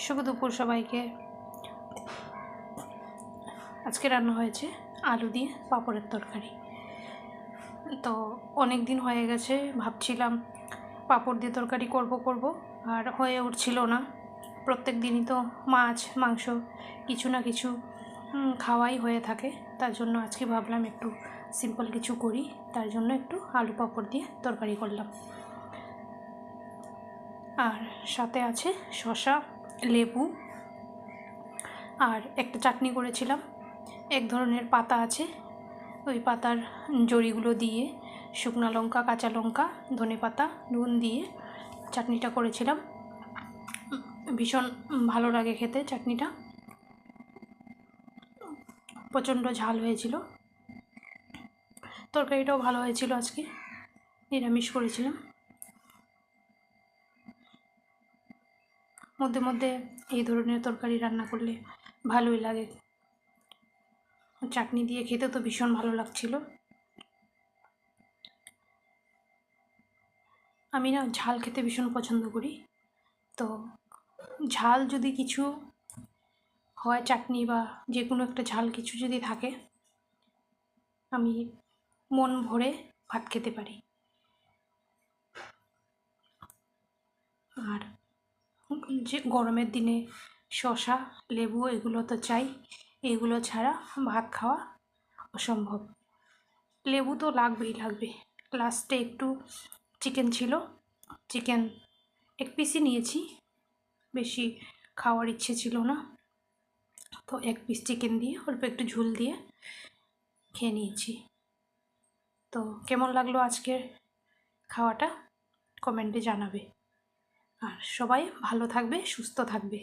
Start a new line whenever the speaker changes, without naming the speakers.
শুভ দুপুর সবাইকে। আজকে রান্না হয়েছে আলু দিয়ে পাঁপড়ের তরকারি। তো অনেক দিন হয়ে গেছে, ভাবছিলাম পাঁপড় দিয়ে তরকারি করব আর হয়ে উঠছিল না। প্রত্যেক দিনই তো মাছ মাংস কিছু না কিছু খাওয়াই হয়ে থাকে, তার জন্য আজকে ভাবলাম একটু সিম্পল কিছু করি। তার জন্য একটু আলু পাঁপড় দিয়ে তরকারি করলাম। আর সাথে আছে শসা, লেবু আর একটা চাটনি করেছিলাম। এক ধরনের পাতা আছে, ওই পাতার জড়িগুলো দিয়ে শুকনো লঙ্কা, কাঁচা লঙ্কা, ধনেপাতা, নুন দিয়ে চাটনিটা করেছিলাম। ভীষণ ভালো লাগে খেতে চাটনিটা, প্রচণ্ড ঝাল হয়েছিল। তরকারিটাও ভালো হয়েছিল। আজকে নিরামিষ করেছিলাম। মধ্যে মধ্যে এই ধরনের তরকারি রান্না করলে ভালোই লাগে। চাটনি দিয়ে খেতে তো ভীষণ ভালো লাগছিল। আমি না ঝাল খেতে ভীষণ পছন্দ করি। তো ঝাল যদি কিছু হয়, চাটনি বা যে কোনো একটা ঝাল কিছু যদি থাকে, আমি মন ভরে ভাত খেতে পারি। আর যে গরমের দিনে শসা, লেবু এগুলো তো চাই, এগুলো ছাড়া ভাত খাওয়া অসম্ভব। লেবু তো লাগবেই লাগবে। লাস্টে একটু চিকেন ছিল, চিকেন এক পিসই নিয়েছি, বেশি খাওয়ার ইচ্ছে ছিল না, তো এক পিস চিকেন দিয়ে অল্প একটু ঝোল দিয়ে খেয়ে নিয়েছি। তো কেমন লাগলো আজকের খাওয়াটা কমেন্টে জানাবে। আর সবাই ভালো থাকবে, সুস্থ থাকবে।